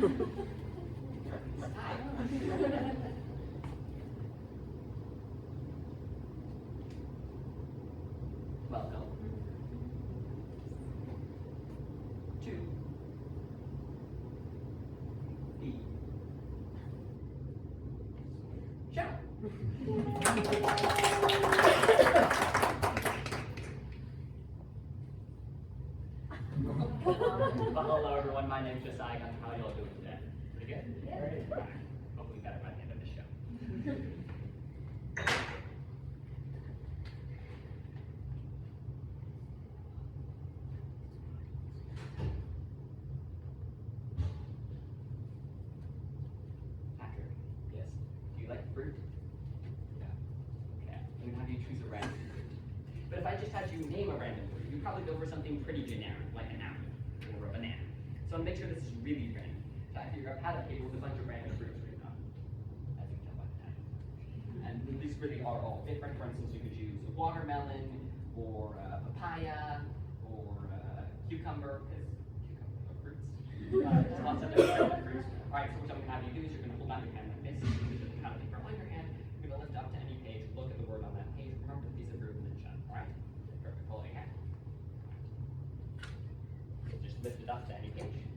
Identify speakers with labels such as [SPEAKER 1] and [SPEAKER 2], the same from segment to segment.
[SPEAKER 1] Welcome to the show. Well, hello everyone, my name's Josiah. How are y'all doing today? Pretty good? Yeah. Right. Hopefully better by the end of the show. Patrick. Yes. Do you like fruit? Yeah. Okay. I'm gonna have you choose a random fruit. But if I just had you name a random fruit, you'd probably go for something pretty generic, like an apple or a banana. So I'll make sure this is really random. So I figure I've had a table with a bunch of random fruits written on, as you can tell by the title. And these really are all different. For instance, you could choose a watermelon, or a papaya, or a cucumber, because cucumbers are fruits. There's lots of different fruits. All right, so what I'm going to have you do is you're going to hold out your hand like this. You're going to kind of paper on your hand. You're going to lift up to any page, look at the word on that page, remember the piece of fruit, and then shut. All right? Perfect. Hold your hand. So just lift it up to any page.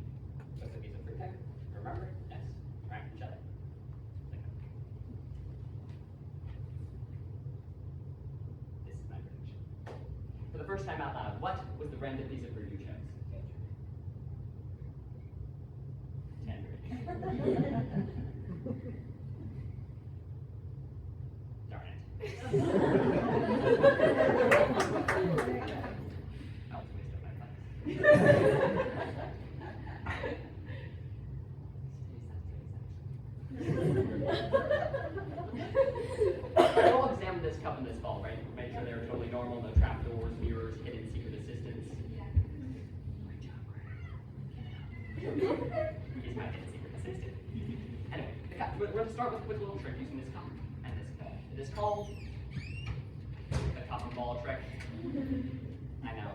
[SPEAKER 1] Look at the piece of fruit there. Remember it? Yes. All right, shut it. This is my prediction. For the first time out loud, what was the random piece of fruit you chose? Tangerine. Darn it. That was a waste of my time. We'll examine this cup and this ball, right? Make sure they're totally normal, no trapdoors, mirrors, hidden secret assistants. Great job, He's my hidden secret assistant. Anyway, the cup. We're going to start with a quick little trick using this cup and this ball. It is called the cup and ball trick. I know.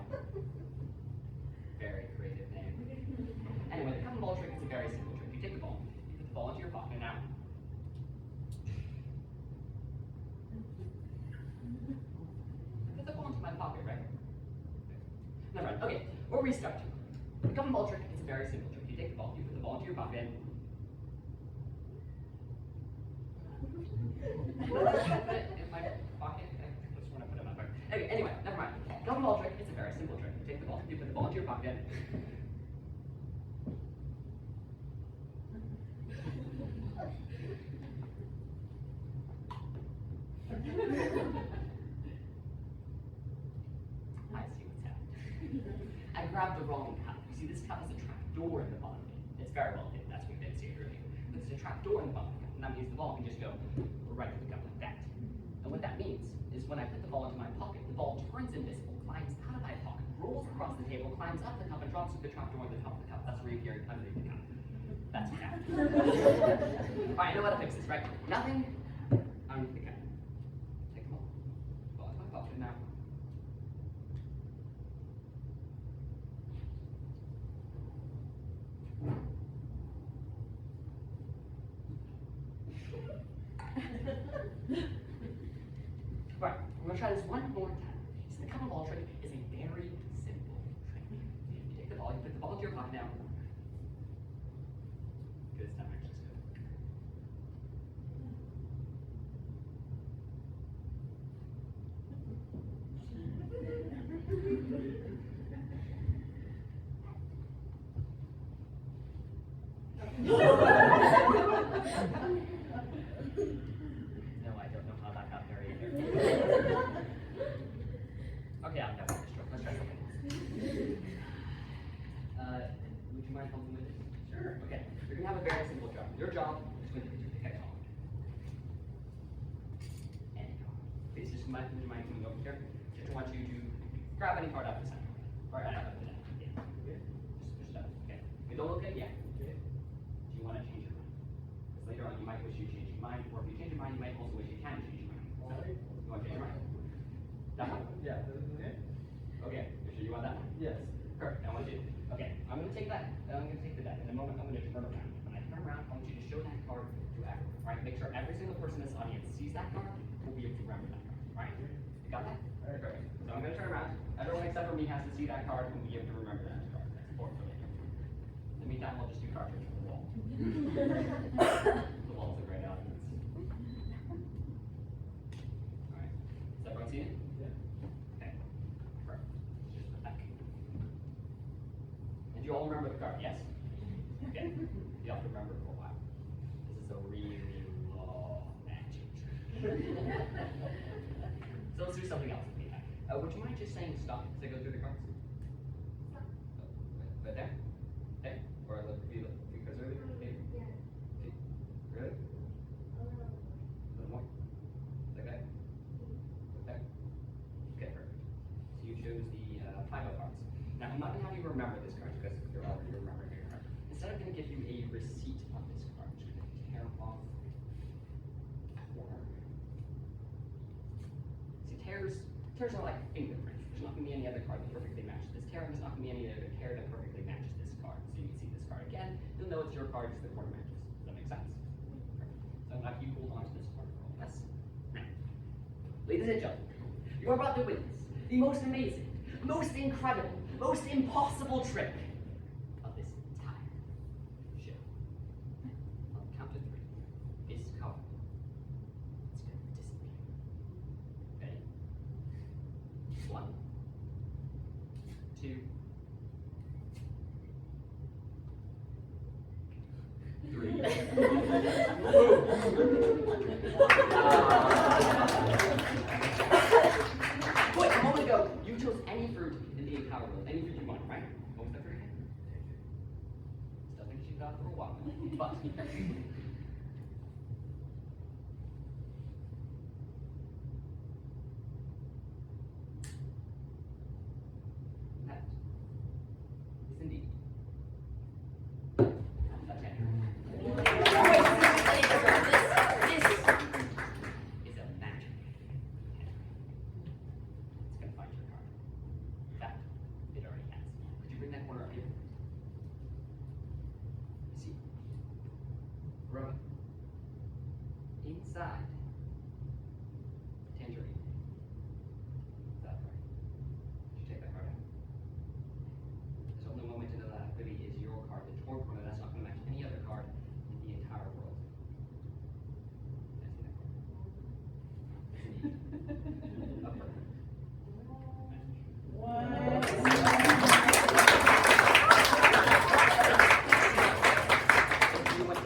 [SPEAKER 1] Very creative name. Anyway, the cup and ball trick is a very simple trick. You take the ball, you put the ball into your pocket now. Put the ball into my pocket, right? Never mind. Okay, we'll restart. The cup and ball trick is a very simple trick. You take the ball, you put the ball into your pocket. Put it in my pocket. I just want to put it in my pocket. Anyway, never mind. Cup and ball trick is a very simple trick. You take the ball, you put the ball into your pocket. I see what's happening. I grabbed the wrong cup. You see, this cup has a trap door in the bottom of it. It's very well hidden. That's what we didn't see earlier. But there's a trap door in the bottom of the cup, and that means the ball can just go right to the cup like that. And what that means is when I put the ball into my pocket, the ball turns invisible, climbs out of my pocket, rolls across the table, climbs up the cup, and drops through the trap door at the top of the cup. That's where you hear it underneath the cup. That's what happened. Alright, I know how to fix this, right? Nothing underneath the cup. Take the ball. Ball into my pocket now. Right, we're going to try this one more time. So the cup and ball trick is a very simple trick. You take the ball, you put the ball into your pocket now. Good, this time actually is good. No, I don't know how that got there either. Okay, I'm done with this trick. Let's try something else. Would you mind helping with this? Sure. Okay, you're going to have a very simple job. Your job is going to be to pick a card. Any card. Please just would you mind coming over here? Just want you to grab any card out of the center. Right out of the net. Yeah. Just push it up. Okay. You don't look at it yet. Okay. Do you want to change your mind? Because later on you might wish you change your mind, or if you change your mind, you might also wish you can change your mind. So, you want to change your mind? That one? Yeah. Okay. Okay. You sure you want that one? Yes. Perfect. I want you. Okay. I'm going to take that. I'm going to take the deck. In a moment, I'm going to turn around. around, I want you to show that card to everyone, right? Make sure every single person in this audience sees that card, will be able to remember that card, right? You got that? All right, great. So I'm going to turn around. Everyone except for me has to see that card and be able to remember that card. That's important for later. In the meantime, we'll just do card tricks on the wall. The wall's a great audience. All right. Does everyone see it? Yeah. Okay. Perfect. Just the back. And you all remember the card, yes? Okay. You have to remember for a while. This is a really long magic trick. So let's do something else in the meantime. Would you mind just saying stop as I go through the cards? Stop. Oh, right there? Okay. Or I look for you because earlier? Okay.
[SPEAKER 2] Yeah.
[SPEAKER 1] Okay. Really? A little more? Okay. Okay. Okay, perfect. So you chose the 5 of cards. Now I'm not going to have you remember this card because you're already remembering your card. Instead, I'm going to give you a receipt on this card. I'm just going to tear off a corner. See, tears are like fingerprints. There's not going to be any other card that perfectly matches this tear, and there's not going to be any other tear that perfectly matches this card. So you can see this card again. You'll know it's your card because the corner matches. Does that make sense? So I'm going to have you hold on to this card for all of us. Now, ladies and gentlemen, you're about to witness the most amazing, most incredible, most impossible trick of this entire show. On the count of 3, this card is going to disappear. Ready? 1, 2, 3. Wait, a moment ago, you chose any fruit in the entire world. Any fruit you want, right? What was that fruit again? Still think she got for a while. But that is indeed a tangerine. This is a magic. It's going to find your card. In fact, it already has. Could you bring that corner up here? See? Growing. Inside. Tangerine. Is that right? Did you take that card out? There's only one way to know that really is your card. The torn corner, that's not going to match any other card in the entire world. Can I see that card? A perfect. You want to-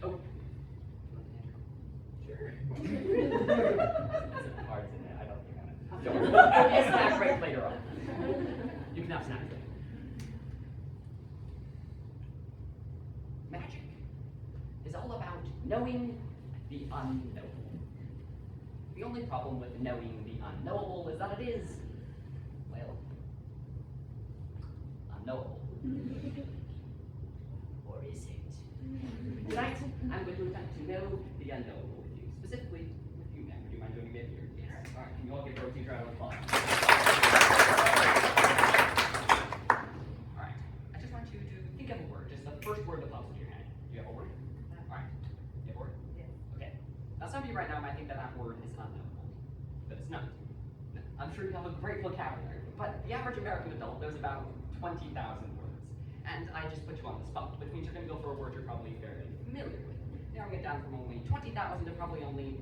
[SPEAKER 1] Oh. Sure. Some cards in there. I don't think I'm gonna. Don't worry. We'll snack break later on. You can have snacks. Magic is all about knowing the unknowable. The only problem with knowing the unknowable is that it is, well, unknowable. Or is it? Tonight, I'm going to attempt to know the unknowable with you, specifically with you, man. Would you mind joining me up here? Yes. All right, can you all give her a teacher round of applause? All right, I just want you to think of a word, just the first word that pops into your head. Do you have a word? All right, you have a word?
[SPEAKER 2] Yes.
[SPEAKER 1] Okay. Now, some of you right now might think that that word is unknowable, but it's not. No, I'm sure you have a great vocabulary, but the average American adult knows about 20,000 words. And I just put you on the spot, which means you're going to go for a word you're probably fairly familiar with. Narrowing it down from only 20,000 to probably only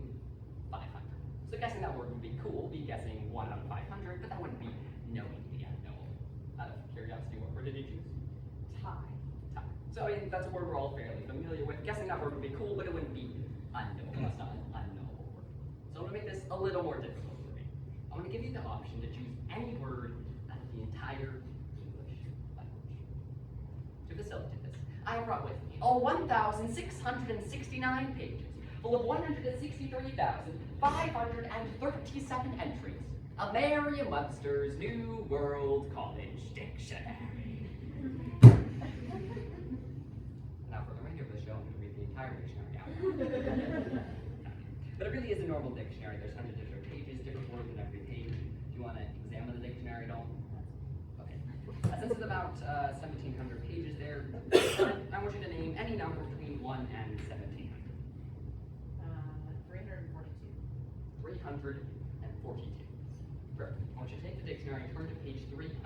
[SPEAKER 1] 500. So guessing that word would be cool, be guessing 1 out of 500, but that wouldn't be knowing the unknowable. Out of curiosity, what word did you choose? Tie. Tie. So I mean, that's a word we're all fairly familiar with. Guessing that word would be cool, but it wouldn't be unknowable. That's not an unknowable word. So I'm going to make this a little more difficult for me. I'm going to give you the option to choose any word out of the entire English language. To facilitate this, I have brought with me all 1,669 pages, full of 163,537 entries of Merriam-Webster's New World College Dictionary. Now, for the remainder of the show, I'm going to read the entire dictionary out. But it really is a normal dictionary. There's hundreds of different pages, different words in every page. Do you want to examine the dictionary at all? Okay. Since it's about 1,700 pages there, I want you to name any number between 1 and 1,700.
[SPEAKER 2] 342.
[SPEAKER 1] 342. Perfect. I want you to take the dictionary and turn to page 342.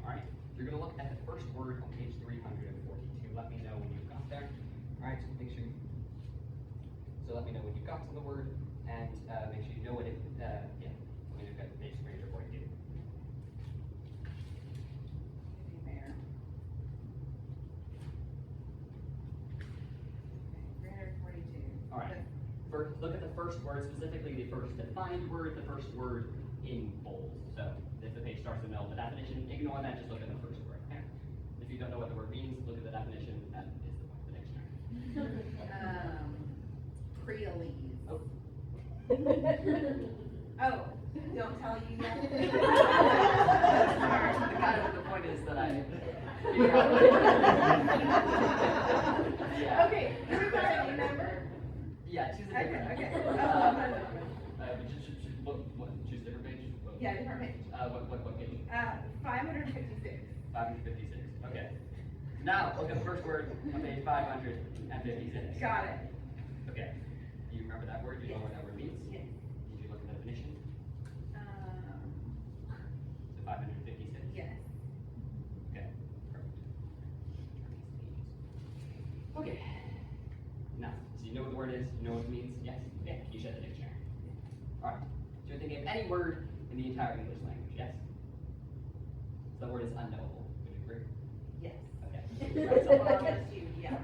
[SPEAKER 1] All right. You're going to look at the first word on page 342. Let me know when you've got there. All right. Make sure. So let me know when you've got to the word, and make sure you know what it. Yeah. When you've got the page 342.
[SPEAKER 2] There. Okay, 342.
[SPEAKER 1] All right. First, look at the first word, specifically the first defined word, the first word in bold. So if the page starts in the middle of the definition, ignore that, just look at the first word. Okay? If you don't know what the word means, look at the definition. That is the point of the dictionary.
[SPEAKER 2] Creoles.
[SPEAKER 1] Oh.
[SPEAKER 2] Oh, don't tell you yet.
[SPEAKER 1] The point is that I. Yeah.
[SPEAKER 2] Okay, do we got a new number?
[SPEAKER 1] Yeah, choose a different.
[SPEAKER 2] Okay.
[SPEAKER 1] Choose a different page.
[SPEAKER 2] Yeah, different page.
[SPEAKER 1] What page?
[SPEAKER 2] 556.
[SPEAKER 1] 556. Okay. Now look at the first word on page 556.
[SPEAKER 2] Got it.
[SPEAKER 1] Okay. Do you remember that word? Do you know what that word means?
[SPEAKER 2] Yes.
[SPEAKER 1] Did you look at the definition? So 556?
[SPEAKER 2] Yes.
[SPEAKER 1] Okay. Perfect. Okay. Now, so you know what the word is, you know what it means? Yes? Okay. You should have the dictionary. Alright. So you're thinking of any word in the entire English language, yes? So the word is unknowable. Would you agree?
[SPEAKER 2] Yes.
[SPEAKER 1] Okay.
[SPEAKER 2] Right, so I'll just do, yeah,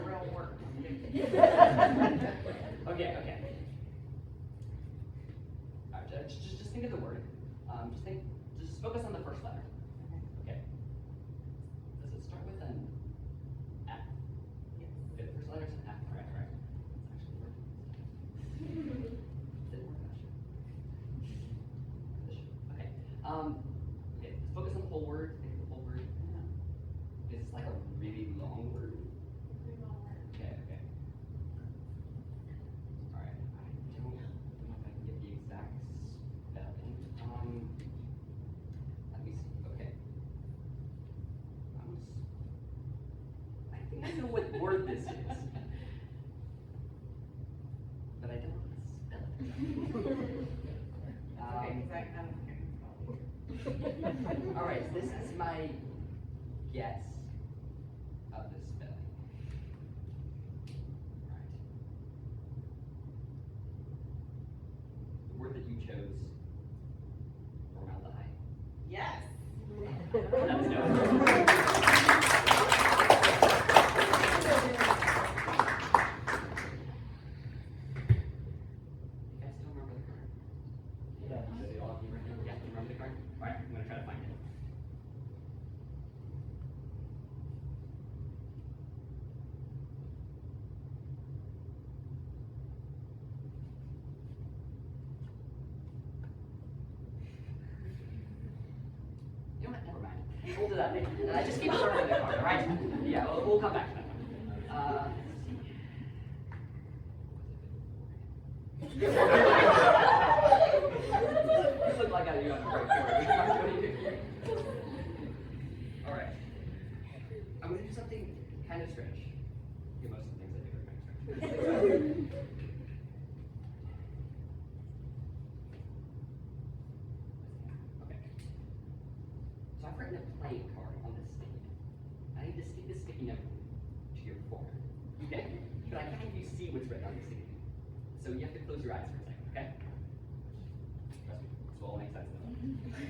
[SPEAKER 2] real work.
[SPEAKER 1] Okay. Alright, just think of the word. Just focus on the first letter. Okay. Does it start with an F?
[SPEAKER 2] Yes.
[SPEAKER 1] Okay, the first letter is an F. All right. It's actually working. Didn't work last year. Okay. Okay. Let's focus on the whole word. Think of the whole word. It's like a really long word. Okay. All right. I don't know if I can get the exact spelling. Let me see. Okay. I think I know what word this is, but I don't know how to spell it.
[SPEAKER 2] Okay, because I
[SPEAKER 1] All right. This is my guess of the spelling. All right. The word that you chose, formaldehyde.
[SPEAKER 2] Yes.
[SPEAKER 1] That was no. You guys still remember the card? Yeah. Do all of you remember? Yeah, you remember the card? All right, I'm going to try to find it. You know what? Never mind. We'll do that later. Just keep circling the card, all right? Yeah, we'll come back to that one. You look like I do on the break. What do you do? All right. I'm going to do something kind of strange. Yeah, most of the things I do are kind of strange. Okay. So I've written a playing card on this sticky note. I need to stick this sticky note to your forehead. Okay? But I can't have you see what's written on the sticky note. So you have to close your eyes for a second, okay? Trust me, this will all make sense now. Alright.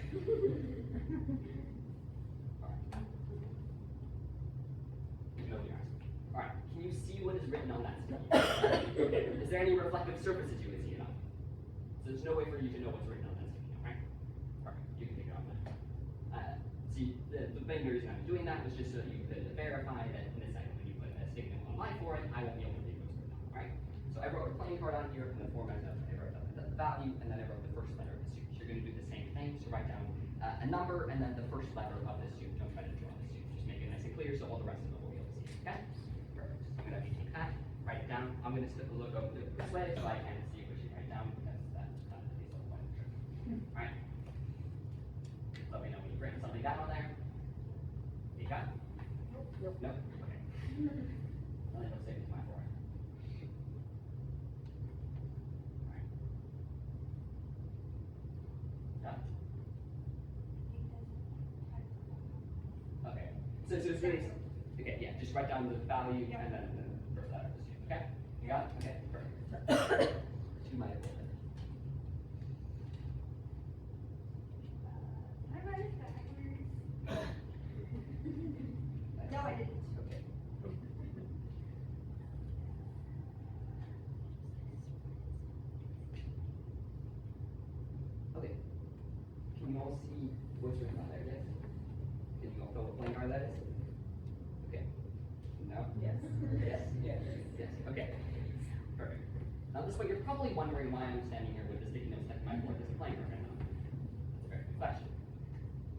[SPEAKER 1] You can open your eyes. Alright, can you see what is written on that sticky note? Okay. Is there any reflective surfaces you can see enough? So there's no way for you to know what's written on that sticky note, right? Alright, you can take it off now. See, the main reason I'm doing that was just so that you could verify that in a second when you put a sticky note online for it, I won't be able to read what's written on it, right? So I wrote a playing card on here in the format of I wrote the value, and then I wrote the first letter of the suit. So you're going to do the same thing. So write down a number and then the first letter of the suit. Don't try to draw the suit. Just make it nice and clear so all the rest of it will be able to see. Okay? Perfect. So I'm going to have you take that, write it down. I'm going to look over this way so I can see what you write down because that's not the case of the point. All right. Let me know when you've written something Yeah. Okay. So it's really, okay, yeah, just write down the value and then the first letter of the student. Okay? You got it? Okay, perfect. Two might have been.
[SPEAKER 2] No, I didn't.
[SPEAKER 1] Okay. Okay. Can you all see what's written on there? Yes? Can you all tell what playing card that is? Okay. No?
[SPEAKER 2] Yes.
[SPEAKER 1] Yes? Yes. Yes. Okay. Perfect. Now this way you're probably wondering why I'm standing here with the sticky notes next to my board as a playing card right now. That's a very good question.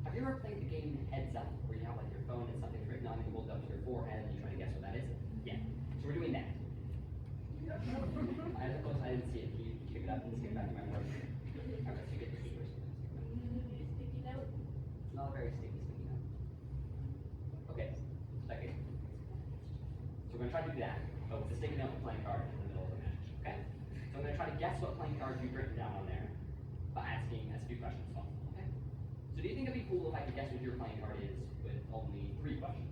[SPEAKER 1] Have you ever played the game Heads Up, where you have like your phone and something's written on it, you hold it up to your forehead and you try to guess what that is? Yeah. So we're doing that. I suppose I didn't see it. Can you pick it up and stick it back in my board? Okay, so you get the stickers.
[SPEAKER 2] Sticky note.
[SPEAKER 1] It's not a very sticky note. Okay, second. So we're going to try to do that, but with the sticky note and playing card in the middle of the match. Okay? So I'm going to try to guess what playing card you've written down on there by asking as few questions as possible. Okay? So do you think it'd be cool if I could guess what your playing card is with only 3 questions?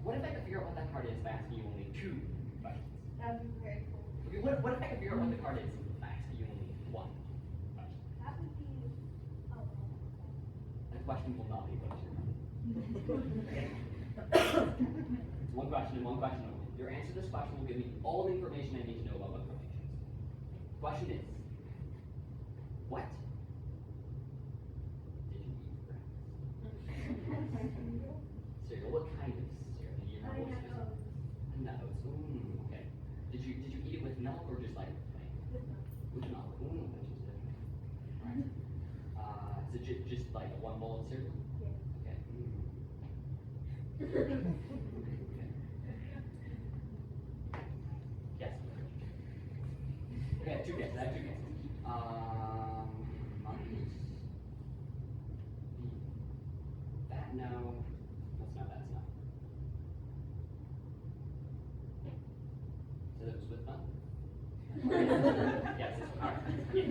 [SPEAKER 1] What if I could figure out what that card is by asking you only 2 questions?
[SPEAKER 2] That would be very cool.
[SPEAKER 1] Okay, what if I could figure out what the card is by asking you only 1 question?
[SPEAKER 2] That would be,
[SPEAKER 1] The question will not be what is your card. Okay? It's 1 question and 1 question only. Your answer to this question will give me all the information I need to know about what card you choose. Question is, what did you eat for breakfast? Cereal, what kind of cereal? Do you remember what cereal? Nuts. Okay. Did you eat it with milk or just like plain? With milk. That's just different. Right. Is it just like a 1 bowl of cereal?
[SPEAKER 2] Yeah.
[SPEAKER 1] Okay. Okay. Yes. Okay, I have 2 guesses. Monkeys. That no. That's not. So that was with milk? Yes, it's alright. Yes.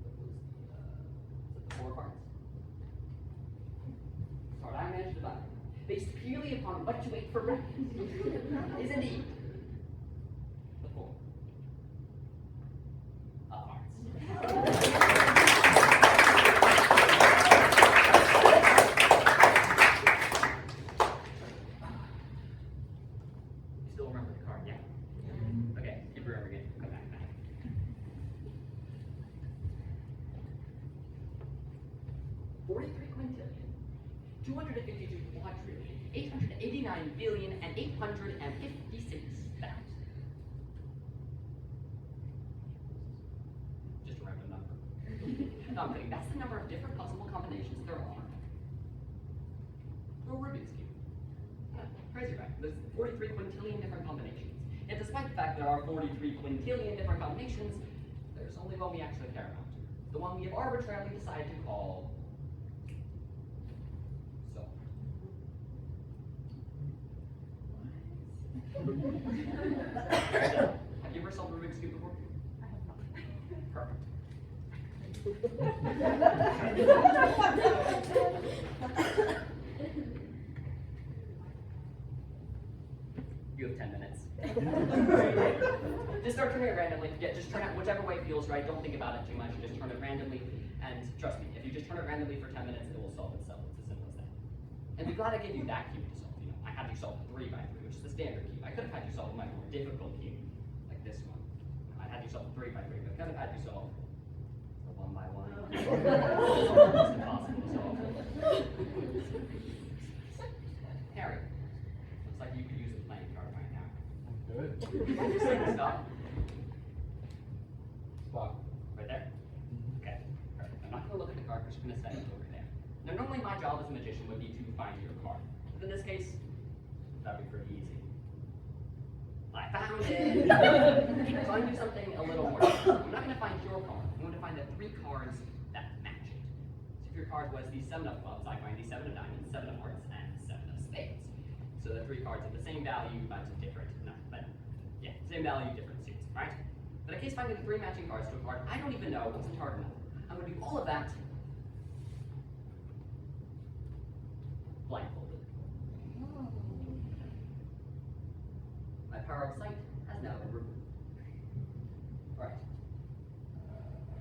[SPEAKER 1] What was the, is it the 4 parts? Part I managed to divide, based purely upon what you ate for breakfast, is indeed the 4 parts. You still remember the card, yeah? Okay, if you're ever again, come back. 43 quintillion, 252 quadrillion, 889 billion, and 856,000. Just a random number. No, I'm kidding. That's the number of different possible combinations there are. For a Rubik's Cube. Crazy, right? There's 43 quintillion different combinations. And despite the fact there are 43 quintillion different combinations, there's only one we actually care about. The one we have arbitrarily decided to call so. Have you ever solved a Rubik's Cube before?
[SPEAKER 2] I have not.
[SPEAKER 1] Perfect. You have 10 minutes. Just start turning it randomly. Yeah, just turn it whichever way feels right. Don't think about it too much. Just turn it randomly. And trust me, if you just turn it randomly for 10 minutes, it will solve itself. It's as simple as that. And be glad I gave you that cube to solve. You know, I had you solve a 3x3, which is the standard cube. I could have had you solve a much more difficult cube, like this one. I had you solve a 3x3, but I could have had you solve a 1x1. Almost impossible to solve. Harry, looks like you could use a playing card right now.
[SPEAKER 3] Good.
[SPEAKER 1] Stop.
[SPEAKER 3] Stop.
[SPEAKER 1] Right there? Okay. Perfect. I'm not going to look at the card, I'm just going to set it over there. Now, normally my job as a magician would be to find your card. But in this case, that would be pretty easy. I found it! So I'm going to do something a little more difficult. I'm not going to find your card. I'm going to find the 3 cards that match it. So if your card was the 7 of clubs, I find the 7 of diamonds, 7 of hearts, and 7 of spades. So the 3 cards have the same value, but different. No, but yeah, same value, different suits, right? But in case finding the 3 matching cards to a card I don't even know wasn't hard enough, I'm going to do all of that blindfolded. My power of sight has now been removed. Alright.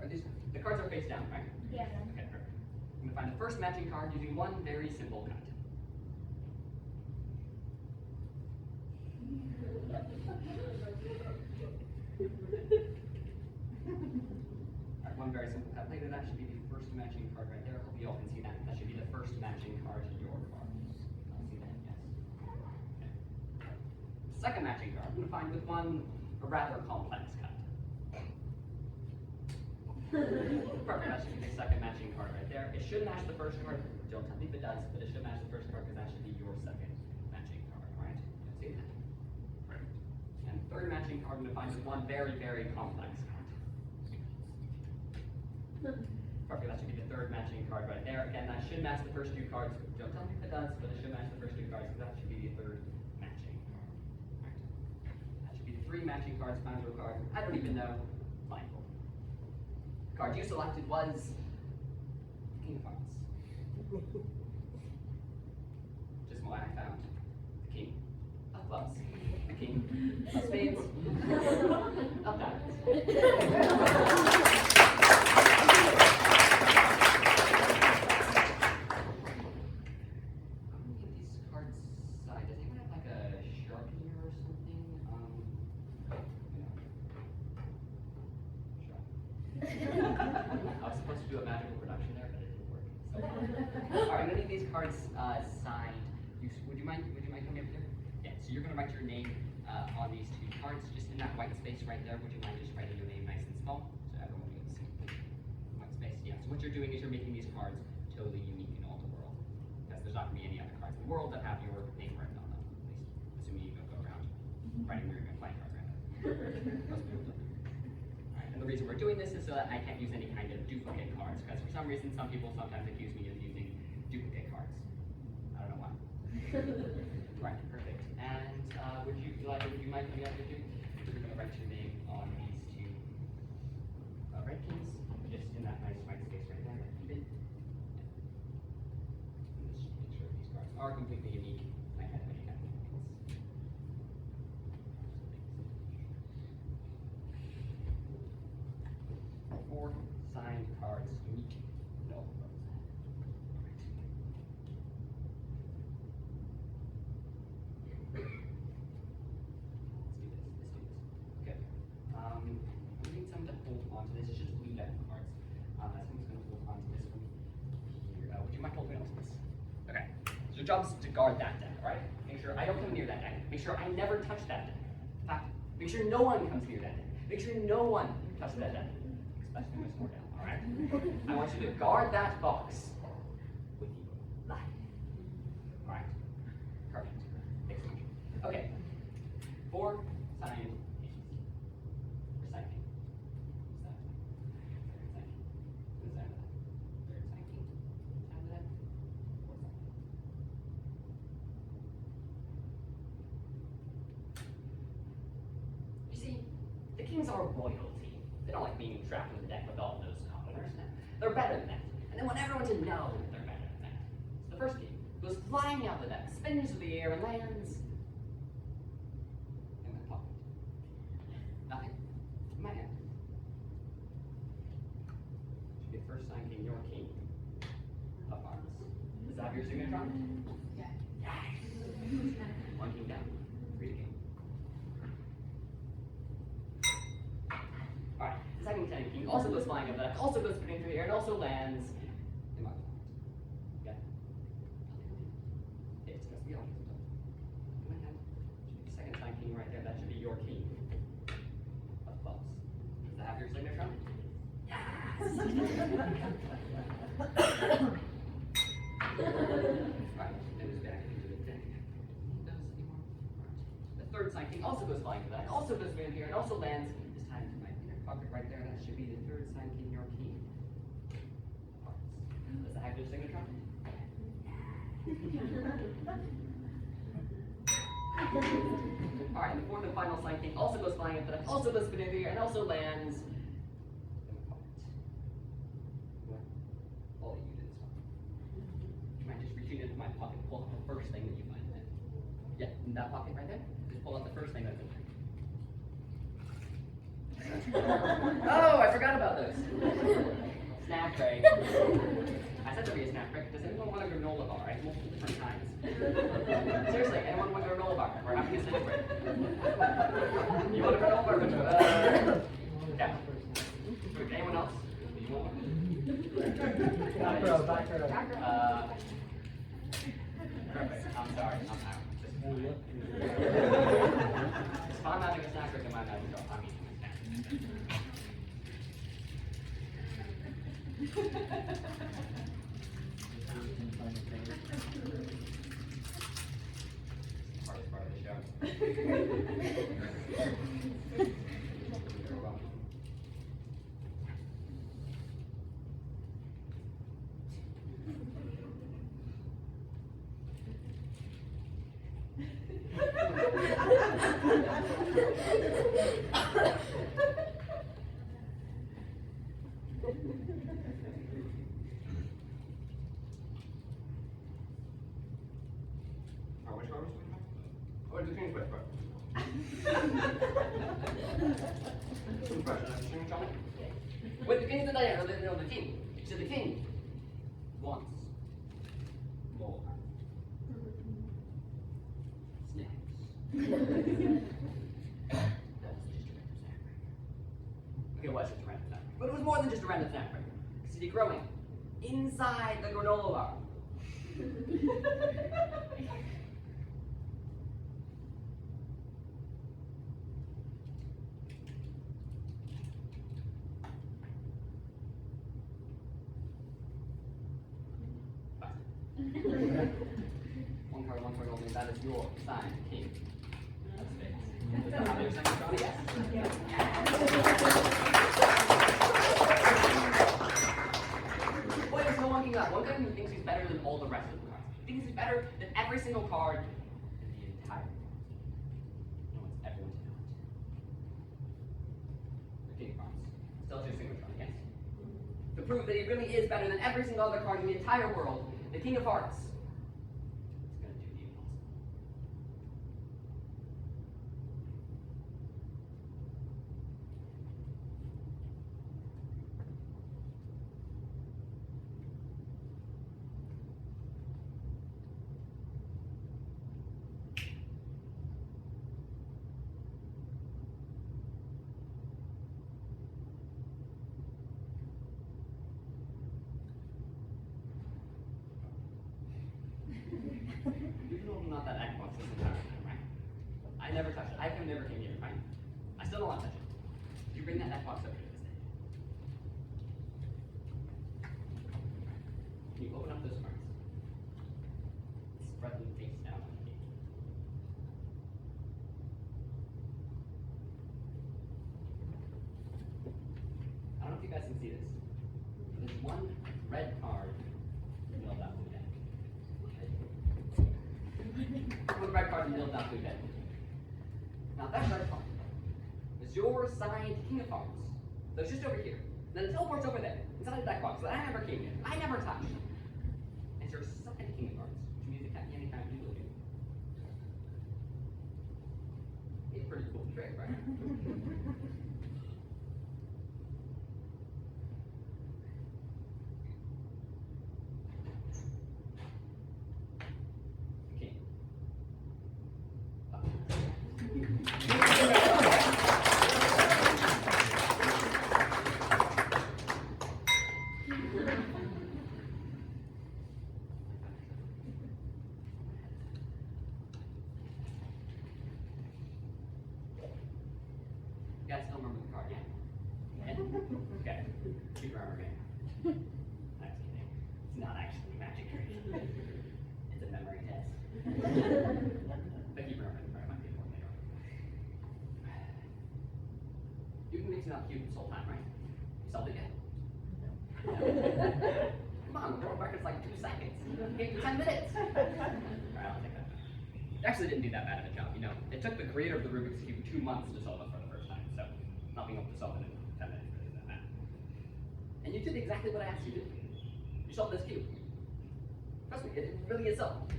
[SPEAKER 1] Are these, the cards are face down, right?
[SPEAKER 2] Yeah.
[SPEAKER 1] Okay, perfect. I'm going to find the first matching card using one very simple cut. Alright, one very simple cut later, that should be the first matching card right there. Hope you all can see that. That should be the first matching card to your card. I'll see that, yes. Okay. Second matching card, I'm going to find with a rather complex cut. Perfect, that should be the second matching card right there. It should match the first card. Don't tell me if it does, but it should match the first card because that should be your second matching card, alright? See that? Perfect. And third matching card, I'm going to find with one very, very complex card. Perfect, that should be the third matching card right there. Again, that should match the first 2 cards. Don't tell me if it does, but it should match the first 2 cards because that should be the third matching card. Right. That should be the 3 matching cards found to a card I don't even know. Blindfold. The card you selected was King of Hearts. Just why I found the King of Clubs, the King of Spades, of Diamonds. I was supposed to do a magical production there, but it didn't work. So. All right, many of these cards signed. Would you mind coming up here? Yeah. So you're going to write your name on these 2 cards, just in that white space right there. Would you mind just writing your name nice and small, so everyone will be able to see white space? Yeah. So what you're doing is you're making these cards totally unique in all the world, because there's not going to be any other cards in the world that have your name written on them. At least, assuming you don't go around writing your playing cards right now. And the reason we're doing this is so that I can't use any kind of duplicate cards, because for some reason, some people sometimes accuse me of using duplicate cards. I don't know why. Right, perfect. And would you mind coming up here too? We're going to write your name on these 2 red keys, just in that nice white space right there. Keep it. Just make sure these cards are completely unique. I can't have any kind of duplicates. 4 signed cards, unique. No. Let's do this. Okay. We need someone to hold on to this. It's just blue deck cards. Someone's going to hold on to this one here. Would you mind holding on to this? Okay. So your job is to guard that deck, alright? Make sure I don't come near that deck. Make sure I never touch that deck. In fact, make sure no one comes near that deck. Make sure no one touches that deck. Especially when it's more down, alright? I want you to guard that box with your life. Alright? Perfect. Excellent. Okay. 4 signed kings. Or signed king. What's that? Third signed king. What's that? Third signed king. Signed that. 4 signed king. You see, the kings are royalty. They don't like being trapped in the deck with all those commoners. They're better than that. And they want everyone to know that they're better than that. So the first king goes flying out the deck, spins through the air, and lands in my pocket. Nothing. In my hand. Should be the first sign king, your king of hearts. Does that have your signature on it?
[SPEAKER 2] Yeah.
[SPEAKER 1] Yes. 1 king down. 3 to king. Alright, the second sign king also goes flying up the deck, also goes spinning through the air, and also lands in my pocket. Yeah. It's supposed to be on in my hand. Should be the second sign king right there. That should be your king of clubs. Does that have your signature on it? Yes! Right, and it's back into the deck. Those anymore. Right. The third sign king also goes flying to the deck, also goes spinning here, and also lands this time in my inner pocket right there. That should be the third sign king, your king of hearts. Does that have your signature on it? Alright, and the fourth and final sign king also goes flying up, but also goes spinning through here and also lands. All you did this one. Do you mind just reaching into my pocket, pull out the first thing that you find there? Yeah, in that pocket right there. Just pull out the first thing that's in there. Oh, I forgot about those. Snack tray. I said there'd be a snack tray. Does anyone want a granola bar? I have multiple different kinds. Seriously, anyone want a granola bar? We're having a snack break. You want a granola bar? Yeah. Anyone else? Do you want one?
[SPEAKER 3] Back row, back row.
[SPEAKER 1] Perfect. I'm sorry. I'm out. If I'm having a snack break in my magic jar, I'm eating a snack. Hardest part of the show. You're welcome. Which card was we talking about? Oh, the king's which card? Good question. Have you seen it? With the king's the diana, no, the king. So the king wants more snacks. That's just a random snack break. Okay, it was just a random snack break. But it was more than just a random snack break. Because he's growing inside the granola bar. One card only. That is your sign, king. That's fixed. Have your second card? Yes. Boy, there's no one king left. One guy who thinks he's better than all the rest of the cards. He thinks he's better than every single card in the entire world. He wants everyone to know it. The king of hearts. Still has your signature on it, yes? To prove that he really is better than every single other card in the entire world, the king of hearts. Not that Xbox this entire time, right? I never touched it. I never came here, right? I still don't want to touch it. You bring that Xbox over to this thing. Can you open up those cards? Spread them face down on the table. I don't know if you guys can see this. There's one red card milled out of the deck. One red card milled out through deck. Now that red card is your signed King of Hearts. So it's just over here. Then it teleports over there, inside the deck box that I never came in. I never touched. It's your signed King of Hearts, which means it can't be any kind of duplicate. It's a pretty cool trick, right? You guys still remember the card, yeah? Yeah? Okay. Keep remembering. I'm just kidding. It's not actually a magic trick. It's a memory test. But keep remembering the card. It might be important later on. You've been mixing up cube this whole time, right? You solved it yet? Come on, the world record's like 2 seconds. It took you 10 minutes. Alright, I'll take that. It actually didn't do that bad of a job, you know. It took the creator of the Rubik's Cube 2 months to solve it for the first time, so not being able to solve it in 10 minutes really isn't that bad. And you did exactly what I asked you to do. You solved this cube. Trust me, it really is solved.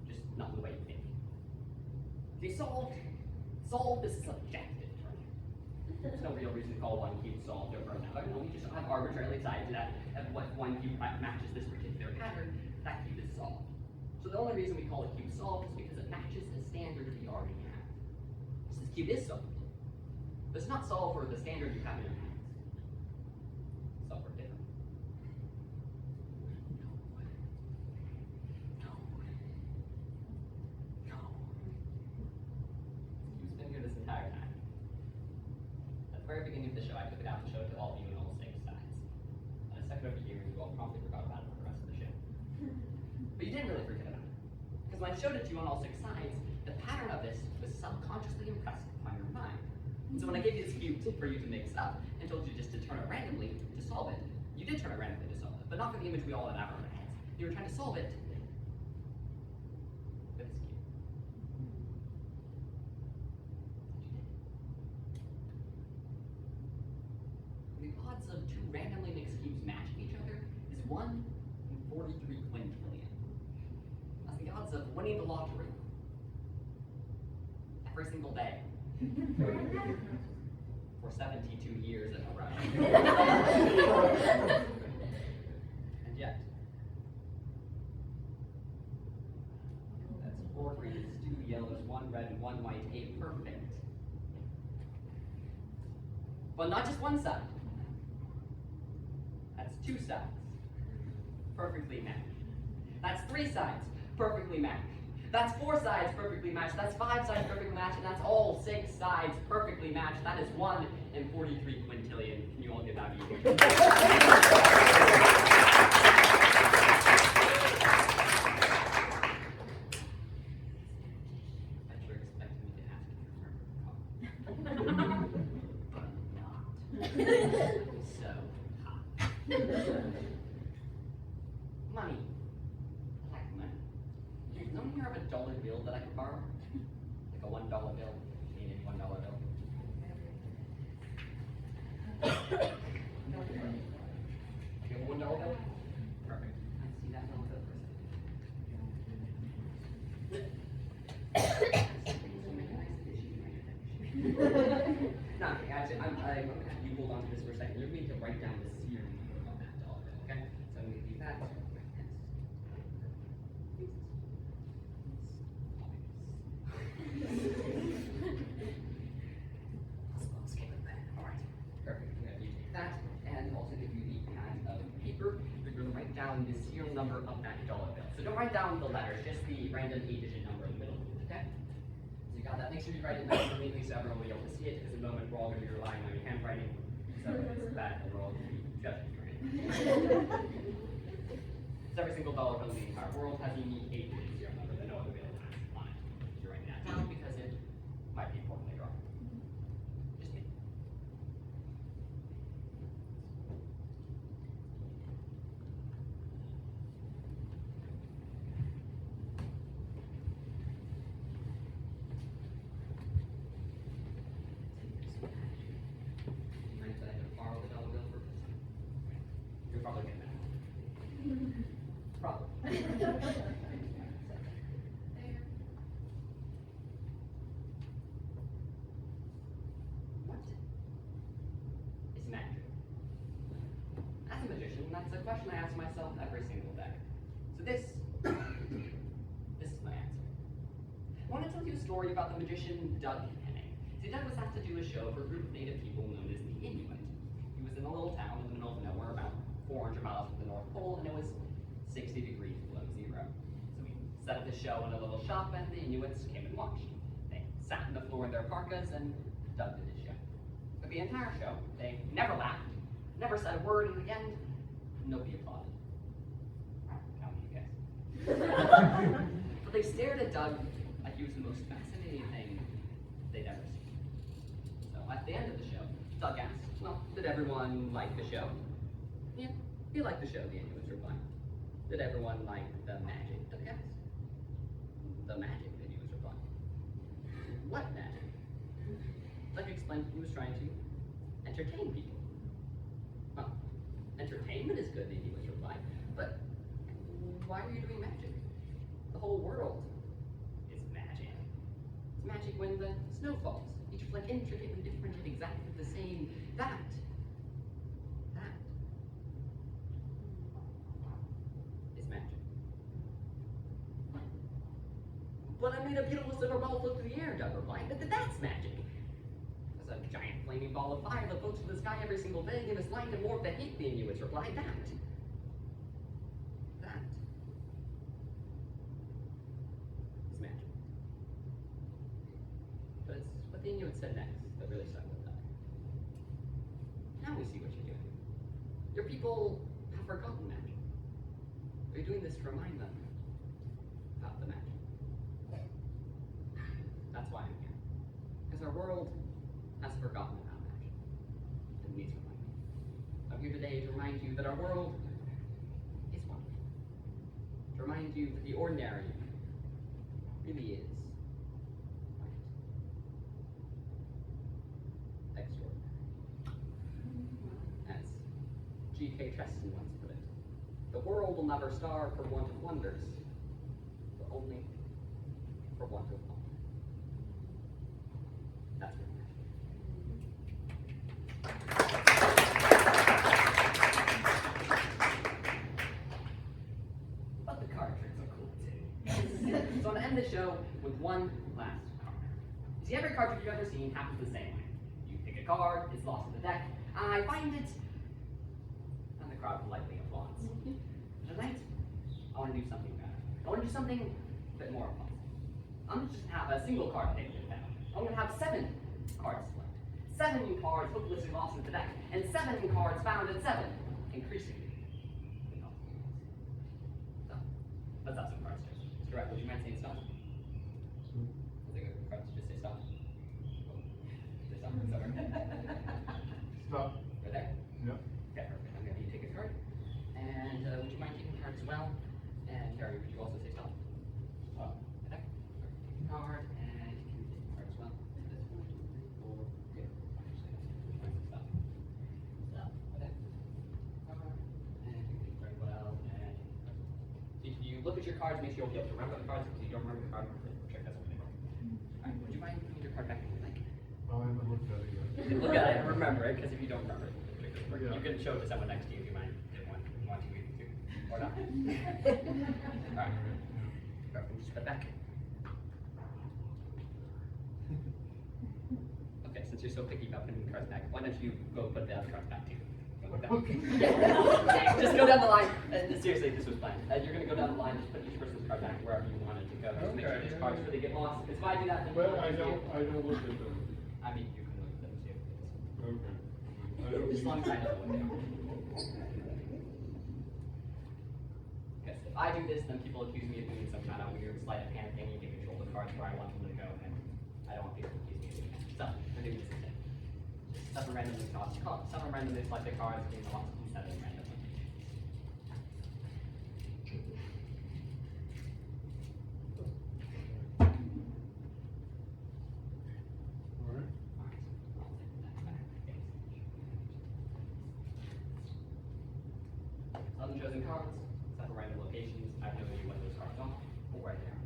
[SPEAKER 1] Just not the way you think. See, solved is subjective term. There's no real reason to call one cube solved over another. No, we just have arbitrarily decided that if one cube matches this particular pattern, that cube is solved. So the only reason we call a cube solved is because it matches the standard we already have. So this cube is solved. But it's not solved for the standard you have in your hands. It's solved for different. Cube's been here this entire time. At the very beginning of the show, I took it out to show it to all of you in all 6 sides. And a second over here, you all promptly forgot about it for the rest of the show. But you didn't really forget about it. Because when I showed it to you on all 6 sides, the pattern of this was subconsciously impressed upon your mind. And so when I gave you this cube for you to mix up and told you just to turn it randomly to solve it, you did turn it randomly to solve it, but not for the image we all have in our heads. You were trying to solve it with this cube. The odds of 2 randomly mixed cubes matching each other is 1 in 43 quintillion. That's the odds of winning the lottery every single day for 72 years in a row. And yet, that's 4 greens, 2 yellows, 1 red, and 1 white, a perfect. But not just one side. That's 2 sides, perfectly matched. That's 3 sides, perfectly matched. That's 4 sides perfectly matched. That's 5 sides perfectly matched, and that's all 6 sides perfectly matched. That is 1 in 43 quintillion. Can you all get out of here? I bet you're expecting me to ask if you remember. But not. So hot. Money. I like money. There's no one here of a dollar bill that I could borrow? Like a $1 bill? You need a $1 bill? You have a $1 bill? Perfect. I see that $1 bill for a second. No, okay, actually, I'm gonna have you hold on to this for a second. You're going to write down the serial number of that $1 bill, okay? So I'm going to do that. Alright, perfect. I'm going to take that and also give you the pad of paper. You're going to write down the serial number of that $1 bill. So don't write down the letters, just the random 8-digit number in the middle, okay? So you got that. Make sure you write it nice and neatly so everyone will be able to see it, because in a moment we're all going to be relying on your handwriting. So it's bad and we're all going to be judging your handwriting. So every single dollar bill in the entire world has a unique 8-digit serial number that no other bill has on it. You're writing that down because it might be important later on. Just me. Mind that I could borrow the $1 bill for this? You're probably getting that. Probably. What is magic? As a magician, that's a question I ask myself every single day. So this is my answer. I want to tell you a story about the magician Doug Henning. See, Doug was asked to do a show for a group of native people known as the Inuit. He was in a little town in the middle of nowhere, about 400 miles from the North Pole, and it was 60 degrees below zero. So we set up the show in a little shop, and the Inuits came and watched. They sat on the floor in their parkas, and Doug did his show. But the entire show, they never laughed, never said a word, and in the end, nobody applauded. Count you guys. But they stared at Doug like he was the most fascinating thing they'd ever seen. So at the end of the show, Doug asked, well, did everyone like the show? Yeah, we liked the show, the Inuits replied. Did everyone like the magic? Doug asked. the magic that he was replying. What magic? Like I explained, he was trying to entertain people. Well, entertainment is good, he was replying, but why are you doing magic? The whole world is magic. It's magic when the snow falls. Each like intricately different and exactly the same. That is magic. But I made a beautiful silver ball float through the air, Doug replied. That's magic. There's a giant flaming ball of fire that floats through the sky every single day, and it's light and warmth that hate the Inuits replied. That is magic. But it's what the Inuits said next that really stuck with that. Now we see what you're doing. Your people have forgotten magic. Are you doing this to remind them about the magic? That's why I'm here. Because our world has forgotten about magic. And needs reminding. I'm here today to remind you that our world is wonderful. To remind you that the ordinary really is extraordinary. As G.K. Chesterton once put it, the world will never starve for want of wonders, but only for want of wonder. That's what magic is. But the card tricks are cool too. So I'm going to end the show with one last card. You see, every card trick you've ever seen happens the same way. You pick a card, it's lost in the deck, I find it, and the crowd politely applauds. Tonight, I want to do something better. I want to do something a bit more fun. I'm going to just have a single card taken down. I'm going to have 7 cards left. 7 cards hopelessly lost in the deck, and 7 cards found at 7, increasingly. So, let's have some cards just. Mr. Rett, would you mind saying stop? I think the cards just say stop. Say stop.
[SPEAKER 4] Stop.
[SPEAKER 1] Right there?
[SPEAKER 4] Yep.
[SPEAKER 1] Okay, perfect. I'm going to have you take a card. And would you mind taking a card as well? And Carrie, would you also say stop?
[SPEAKER 4] Stop.
[SPEAKER 1] Right there. Take a card, and you can take a card as well. This 1, 2, 3, 4. Good. Actually, would you mind saying stop? Stop. Right there. Card, and you can take a card as well. And if you look at your cards, make sure you'll be able to remember the cards. If you don't remember the card, check that's what they are. Alright, would you mind putting your card back in your leg?
[SPEAKER 4] I haven't looked at it yet.
[SPEAKER 1] You can look at it and remember it, because if you don't remember it,
[SPEAKER 4] Yeah.
[SPEAKER 1] you can show it to someone next to you if you mind, if you want to, or not. Alright. Just put it back. Okay, since you're so picky about putting the cards back, why don't you go put the other cards back too?
[SPEAKER 4] Okay.
[SPEAKER 1] Just go down the line. Seriously, this was planned. You're going to go down the line, just put each person's card back wherever you want it to go. Just make sure these cards really get lost. Because if I do that, then
[SPEAKER 4] Well, I don't look at them.
[SPEAKER 1] I mean, you can look at them too.
[SPEAKER 4] Okay.
[SPEAKER 1] As long as I know what they are. Because if I do this, then people accuse me of doing some kind of weird sleight of hand thing. You can control the cards where I want them to go, and I don't want people to accuse me of doing that. So, I'm doing this instead. Just suffer randomly toss cards. Suffer randomly select the cards, being the ones instead of randomly.
[SPEAKER 4] All right.
[SPEAKER 1] Unchosen cards, several random locations. I have no idea what those cards are, or where they are.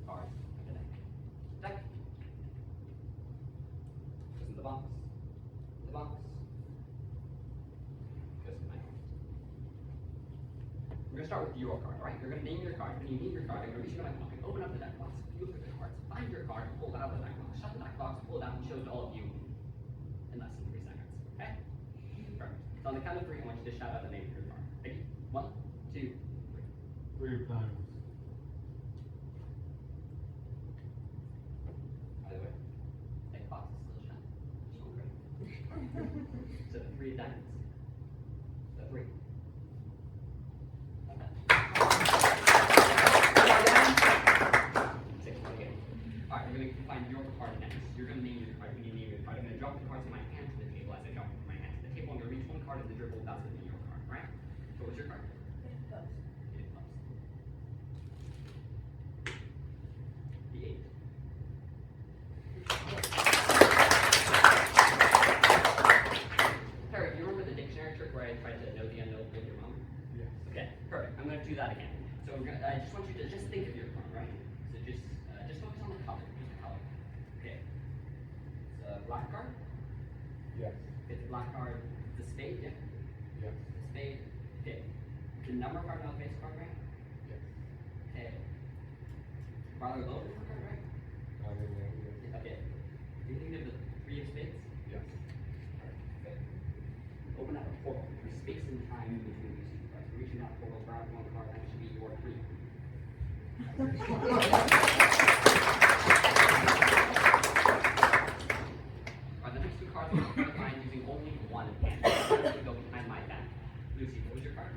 [SPEAKER 1] Cards of the deck. Deck. Goes in the box. The box. Goes in my hand. We're going to start with your card, alright? You're going to name your card. When you name your card, I'm going to reach into my pocket, open up the deck box, you look at the cards, find your card, pull it out of the deck box, shut the deck box, pull it out, and show it to all of you in less than 3 seconds. Okay? Perfect. So on the count of 3, I want you to shout out the name of your card. Ready? 1, 2, 3.
[SPEAKER 4] 3 times.
[SPEAKER 1] By the way, that box is still shut. So great. So the 3 diamonds. The 3. Okay. 6 more again. Alright, we're going to find your card next. You're going to name your card. When you name your card, I'm going to drop the cards in my hand to the table as I drop them from my hand to the table. I'm going to reach one card in the dribble. That's going to be your card, right? So what's your card? It black card?
[SPEAKER 4] Yes.
[SPEAKER 1] If it's a black card, it's a spade, yeah?
[SPEAKER 4] Yes.
[SPEAKER 1] Spade, okay. The number card on the face card, right?
[SPEAKER 4] Yes.
[SPEAKER 1] Okay. Parlour low is the card, right?
[SPEAKER 4] Yes.
[SPEAKER 1] Okay. Do you think of the three of spades?
[SPEAKER 4] Yes.
[SPEAKER 1] Okay. Open up a portal. There's space and time in between these two cards. Reaching that portal, grab one card, that should be your three. Alright, the next two cards we're going to find using only one hand. I'm go behind my back. Lucy, what was your card?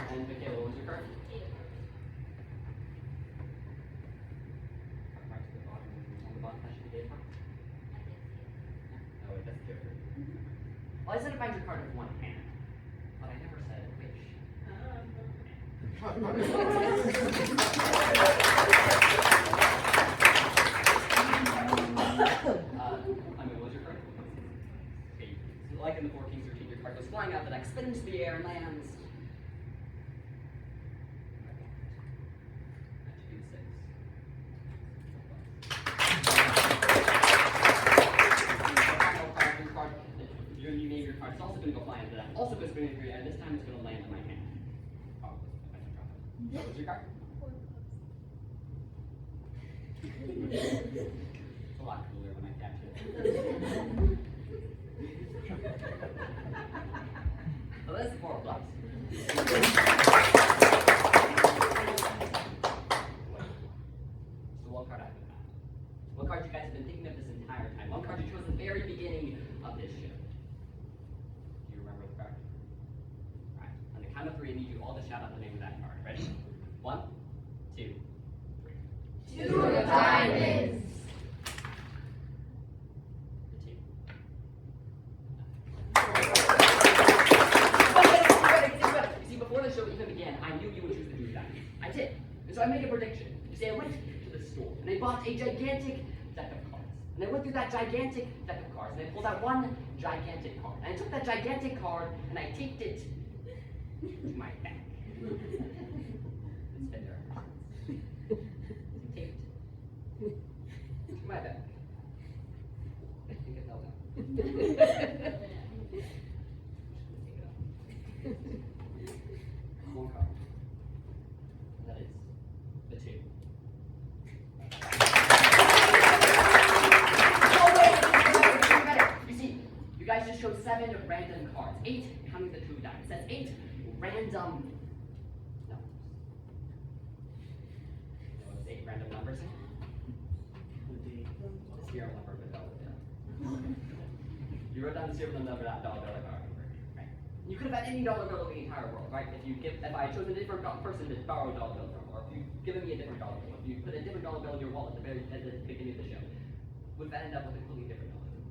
[SPEAKER 1] And Michaela, what was your card? Right to the bottom. On the bottom, that should be eight cards. Oh, wait, that's different. Well, I said to find your card with one hand, but I never said which. What was your card? Okay, so like in the 14th, 13th, your card goes flying out the deck, spins the air, and lands. That should be six. Final card, your card, you name your card. It's also going to go flying into that. Also goes spinning through, and this time it's going to land in my hand. Probably, if I can drop it. What was your card? It's a lot cooler when I catch it. So that's the 4 of clubs. So what card after that? What card you guys have been thinking of this entire time? One card you chose at the very beginning of this show. Do you remember the card? Alright, on the count of 3, I need you all to shout out the name of that card. Ready? 1, 2, 3.
[SPEAKER 2] Two of diamonds.
[SPEAKER 1] The 2. You see, before the show even began, I knew you would choose the 2 of diamonds. I did. And so I made a prediction. You see, I went to the store and I bought a gigantic deck of cards. And I went through that gigantic deck of cards and I pulled out one gigantic card. And I took that gigantic card and I taped it to my back. It's been there. Taped to my back. I think it fell down. One card. That is the 2. Oh wait, better. You see, you guys just showed 7 random cards. 8 counting the 2 diamonds. That's 8 random numbers. You know what 8 random numbers? The serial number of a dollar bill. You wrote down the serial number of that dollar bill, like, right? You could have had any dollar bill in the entire world, right? If I had chosen a different person to borrow a dollar bill from, or if you've given me a different dollar bill, if you put a different dollar bill in your wallet at the beginning of the show, would that end up with a completely different dollar bill?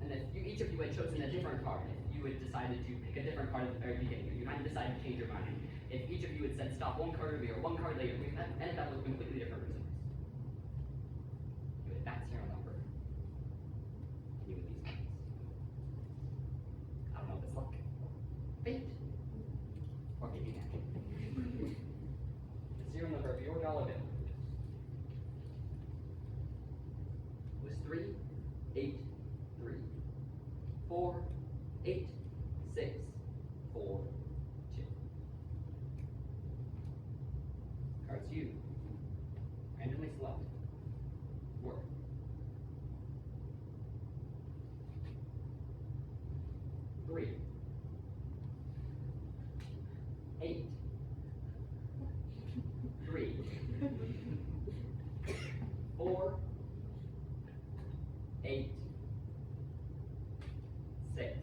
[SPEAKER 1] And if each of you had chosen a different card, if you had decided to pick a different card at the very beginning, or you might have decided to change your mind, if each of you had said stop one card earlier, one card later, we ended up with completely different results. You had that serial number, and you with these cards. I don't know if it's luck, fate, or maybe magic. The serial number of your dollar bill was 3, 8, 3, 4, 8, 6, 4, 2. Cards you randomly select were 3, 8, 3, 4, 8, 6,